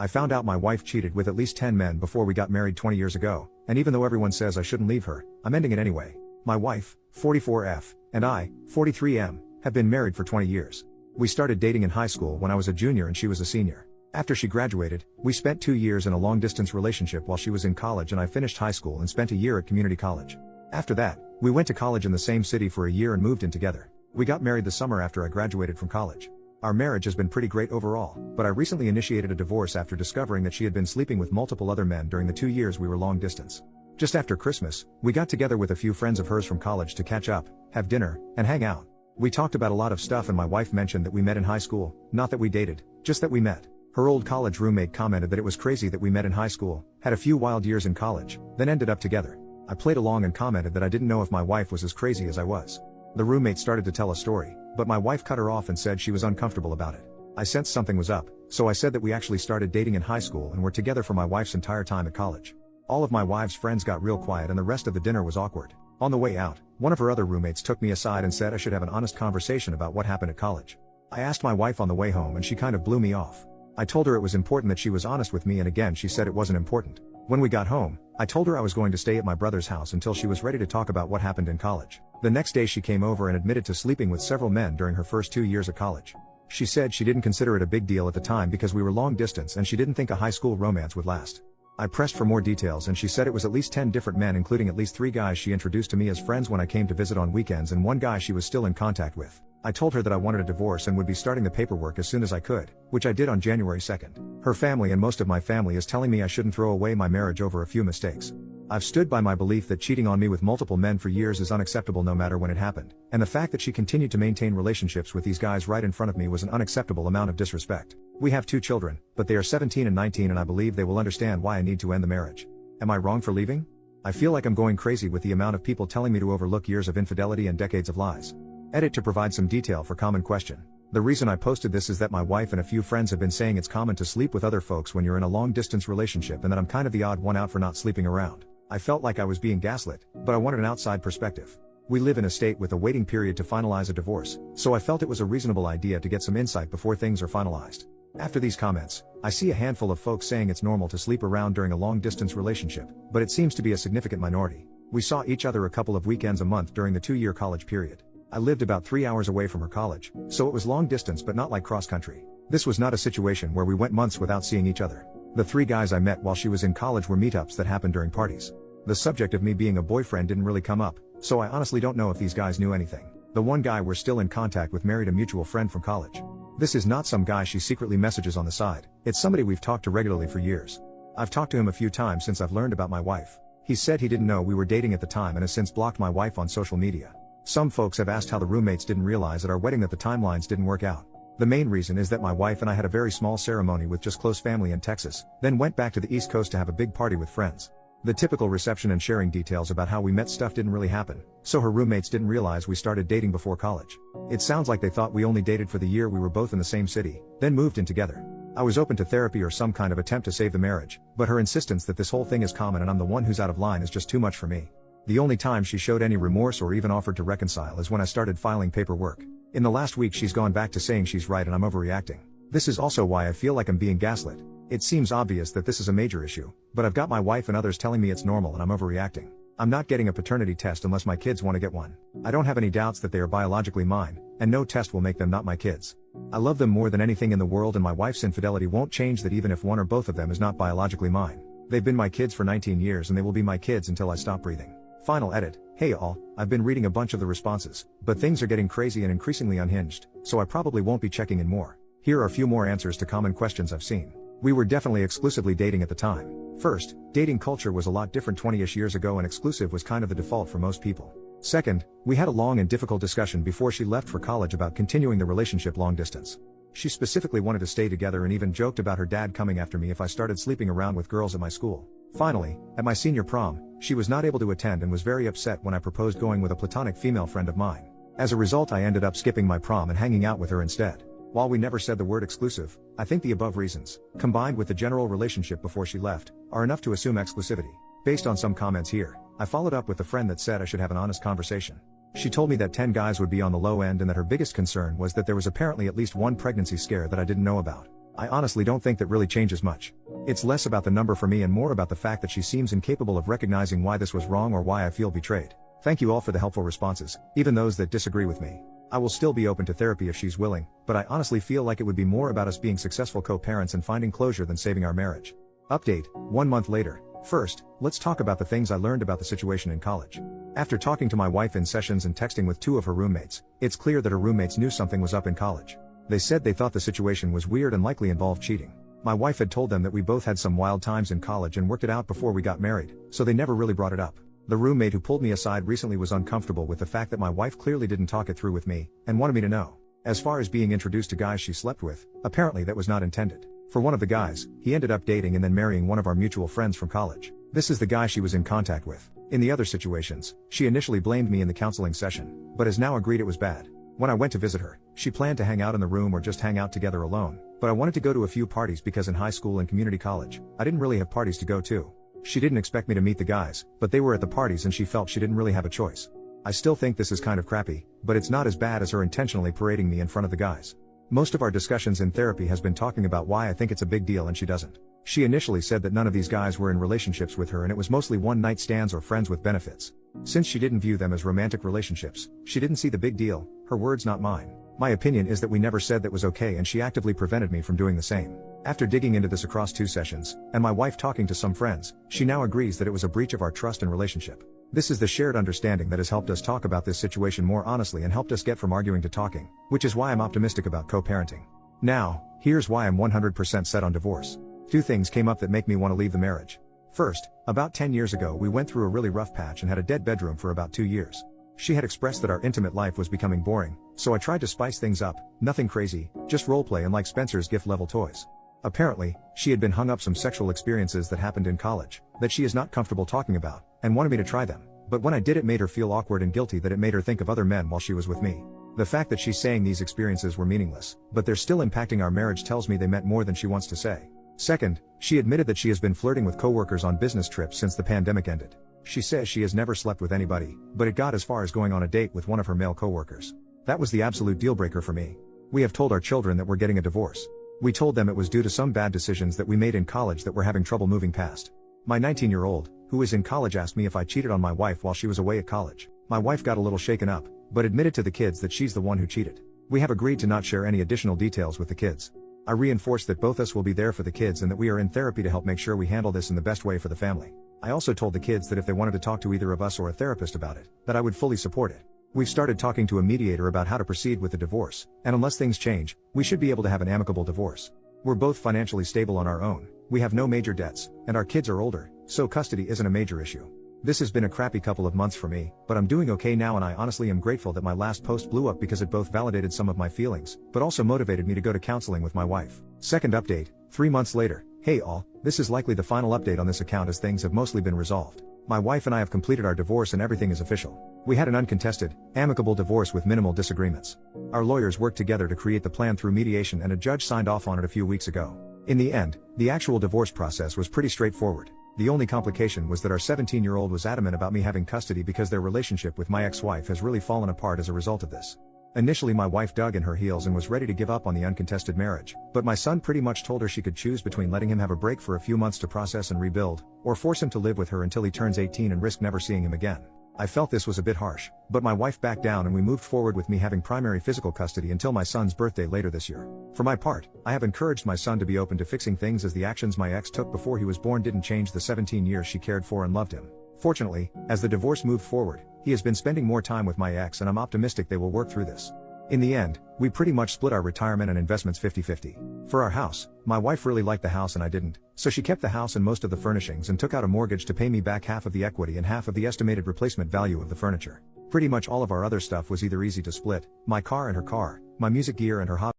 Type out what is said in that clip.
I found out my wife cheated with at least 10 men before we got married 20 years ago, and even though everyone says I shouldn't leave her, I'm ending it anyway. My wife, 44F, and I, 43M, have been married for 20 years. We started dating in high school when I was a junior and she was a senior. After she graduated, we spent 2 years in a long-distance relationship while she was in college and I finished high school and spent a year at community college. After that, we went to college in the same city for a year and moved in together. We got married the summer after I graduated from college. Our marriage has been pretty great overall, but I recently initiated a divorce after discovering that she had been sleeping with multiple other men during the 2 years we were long distance. Just after Christmas, we got together with a few friends of hers from college to catch up, have dinner, and hang out. We talked about a lot of stuff and my wife mentioned that we met in high school, not that we dated, just that we met. Her old college roommate commented that it was crazy that we met in high school, had a few wild years in college, then ended up together. I played along and commented that I didn't know if my wife was as crazy as I was. The roommate started to tell a story, but my wife cut her off and said she was uncomfortable about it. I sensed something was up, so I said that we actually started dating in high school and were together for my wife's entire time at college. All of my wife's friends got real quiet and the rest of the dinner was awkward. On the way out, one of her other roommates took me aside and said I should have an honest conversation about what happened at college. I asked my wife on the way home and she kind of blew me off. I told her it was important that she was honest with me and again she said it wasn't important. When we got home, I told her I was going to stay at my brother's house until she was ready to talk about what happened in college. The next day she came over and admitted to sleeping with several men during her first 2 years of college. She said she didn't consider it a big deal at the time because we were long distance and she didn't think a high school romance would last. I pressed for more details and she said it was at least 10 different men including at least 3 guys she introduced to me as friends when I came to visit on weekends and 1 guy she was still in contact with. I told her that I wanted a divorce and would be starting the paperwork as soon as I could, which I did on January 2nd. Her family and most of my family is telling me I shouldn't throw away my marriage over a few mistakes. I've stood by my belief that cheating on me with multiple men for years is unacceptable no matter when it happened, and the fact that she continued to maintain relationships with these guys right in front of me was an unacceptable amount of disrespect. We have 2 children, but they are 17 and 19 and I believe they will understand why I need to end the marriage. Am I wrong for leaving? I feel like I'm going crazy with the amount of people telling me to overlook years of infidelity and decades of lies. Edit to provide some detail for common question. The reason I posted this is that my wife and a few friends have been saying it's common to sleep with other folks when you're in a long distance relationship and that I'm kind of the odd one out for not sleeping around. I felt like I was being gaslit, but I wanted an outside perspective. We live in a state with a waiting period to finalize a divorce, so I felt it was a reasonable idea to get some insight before things are finalized. After these comments, I see a handful of folks saying it's normal to sleep around during a long distance relationship, but it seems to be a significant minority. We saw each other a couple of weekends a month during the 2-year college period. I lived about 3 hours away from her college, so it was long distance but not like cross country. This was not a situation where we went months without seeing each other. The 3 guys I met while she was in college were meetups that happened during parties. The subject of me being a boyfriend didn't really come up, so I honestly don't know if these guys knew anything. The 1 guy we're still in contact with married a mutual friend from college. This is not some guy she secretly messages on the side, it's somebody we've talked to regularly for years. I've talked to him a few times since I've learned about my wife. He said he didn't know we were dating at the time and has since blocked my wife on social media. Some folks have asked how the roommates didn't realize at our wedding that the timelines didn't work out. The main reason is that my wife and I had a very small ceremony with just close family in Texas, then went back to the East Coast to have a big party with friends. The typical reception and sharing details about how we met stuff didn't really happen, so her roommates didn't realize we started dating before college. It sounds like they thought we only dated for the year we were both in the same city, then moved in together. I was open to therapy or some kind of attempt to save the marriage, but her insistence that this whole thing is common and I'm the one who's out of line is just too much for me. The only time she showed any remorse or even offered to reconcile is when I started filing paperwork. In the last week she's gone back to saying she's right and I'm overreacting. This is also why I feel like I'm being gaslit. It seems obvious that this is a major issue, but I've got my wife and others telling me it's normal and I'm overreacting. I'm not getting a paternity test unless my kids want to get one. I don't have any doubts that they are biologically mine, and no test will make them not my kids. I love them more than anything in the world and my wife's infidelity won't change that even if one or both of them is not biologically mine. They've been my kids for 19 years and they will be my kids until I stop breathing. Final edit. Hey all, I've been reading a bunch of the responses, but things are getting crazy and increasingly unhinged, so I probably won't be checking in more. Here are a few more answers to common questions I've seen. We were definitely exclusively dating at the time. First, dating culture was a lot different 20-ish years ago and exclusive was kind of the default for most people. Second, we had a long and difficult discussion before she left for college about continuing the relationship long distance. She specifically wanted to stay together and even joked about her dad coming after me if I started sleeping around with girls at my school. Finally, at my senior prom, she was not able to attend and was very upset when I proposed going with a platonic female friend of mine. As a result, I ended up skipping my prom and hanging out with her instead. While we never said the word exclusive, I think the above reasons, combined with the general relationship before she left, are enough to assume exclusivity. Based on some comments here, I followed up with a friend that said I should have an honest conversation. She told me that 10 guys would be on the low end and that her biggest concern was that there was apparently at least one pregnancy scare that I didn't know about. I honestly don't think that really changes much. It's less about the number for me and more about the fact that she seems incapable of recognizing why this was wrong or why I feel betrayed. Thank you all for the helpful responses, even those that disagree with me. I will still be open to therapy if she's willing, but I honestly feel like it would be more about us being successful co-parents and finding closure than saving our marriage. Update, 1 month later. First, let's talk about the things I learned about the situation in college. After talking to my wife in sessions and texting with 2 of her roommates, it's clear that her roommates knew something was up in college. They said they thought the situation was weird and likely involved cheating. My wife had told them that we both had some wild times in college and worked it out before we got married, so they never really brought it up. The roommate who pulled me aside recently was uncomfortable with the fact that my wife clearly didn't talk it through with me, and wanted me to know. As far as being introduced to guys she slept with, apparently that was not intended. For one of the guys, he ended up dating and then marrying one of our mutual friends from college. This is the guy she was in contact with. In the other situations, she initially blamed me in the counseling session, but has now agreed it was bad. When I went to visit her, she planned to hang out in the room or just hang out together alone, but I wanted to go to a few parties because in high school and community college, I didn't really have parties to go to. She didn't expect me to meet the guys, but they were at the parties and she felt she didn't really have a choice. I still think this is kind of crappy, but it's not as bad as her intentionally parading me in front of the guys. Most of our discussions in therapy has been talking about why I think it's a big deal and she doesn't. She initially said that none of these guys were in relationships with her and it was mostly one-night stands or friends with benefits. Since she didn't view them as romantic relationships, she didn't see the big deal, her words not mine. My opinion is that we never said that was okay and she actively prevented me from doing the same. After digging into this across 2 sessions, and my wife talking to some friends, she now agrees that it was a breach of our trust and relationship. This is the shared understanding that has helped us talk about this situation more honestly and helped us get from arguing to talking, which is why I'm optimistic about co-parenting. Now, here's why I'm 100% set on divorce. 2 things came up that make me want to leave the marriage. First, about 10 years ago we went through a really rough patch and had a dead bedroom for about 2 years. She had expressed that our intimate life was becoming boring, so I tried to spice things up, nothing crazy, just roleplay and like Spencer's gift level toys. Apparently, she had been hung up some sexual experiences that happened in college, that she is not comfortable talking about, and wanted me to try them, but when I did it made her feel awkward and guilty that it made her think of other men while she was with me. The fact that she's saying these experiences were meaningless, but they're still impacting our marriage tells me they meant more than she wants to say. Second, she admitted that she has been flirting with coworkers on business trips since the pandemic ended. She says she has never slept with anybody, but it got as far as going on a date with one of her male coworkers. That was the absolute deal breaker for me. We have told our children that we're getting a divorce. We told them it was due to some bad decisions that we made in college that we're having trouble moving past. My 19-year-old, who is in college, asked me if I cheated on my wife while she was away at college. My wife got a little shaken up, but admitted to the kids that she's the one who cheated. We have agreed to not share any additional details with the kids. I reinforced that both us will be there for the kids and that we are in therapy to help make sure we handle this in the best way for the family. I also told the kids that if they wanted to talk to either of us or a therapist about it, that I would fully support it. We've started talking to a mediator about how to proceed with the divorce, and unless things change, we should be able to have an amicable divorce. We're both financially stable on our own, we have no major debts, and our kids are older, so custody isn't a major issue. This has been a crappy couple of months for me, but I'm doing okay now and I honestly am grateful that my last post blew up because it both validated some of my feelings, but also motivated me to go to counseling with my wife. Second update, 3 months later. Hey all, this is likely the final update on this account as things have mostly been resolved. My wife and I have completed our divorce and everything is official. We had an uncontested, amicable divorce with minimal disagreements. Our lawyers worked together to create the plan through mediation and a judge signed off on it a few weeks ago. In the end, the actual divorce process was pretty straightforward. The only complication was that our 17-year-old was adamant about me having custody because their relationship with my ex-wife has really fallen apart as a result of this. Initially my wife dug in her heels and was ready to give up on the uncontested marriage, but my son pretty much told her she could choose between letting him have a break for a few months to process and rebuild, or force him to live with her until he turns 18 and risk never seeing him again. I felt this was a bit harsh, but my wife backed down and we moved forward with me having primary physical custody until my son's birthday later this year. For my part, I have encouraged my son to be open to fixing things as the actions my ex took before he was born didn't change the 17 years she cared for and loved him. Fortunately, as the divorce moved forward, he has been spending more time with my ex and I'm optimistic they will work through this. In the end, we pretty much split our retirement and investments 50-50. For our house, my wife really liked the house and I didn't, so she kept the house and most of the furnishings and took out a mortgage to pay me back half of the equity and half of the estimated replacement value of the furniture. Pretty much all of our other stuff was either easy to split, my car and her car, my music gear and her hobby.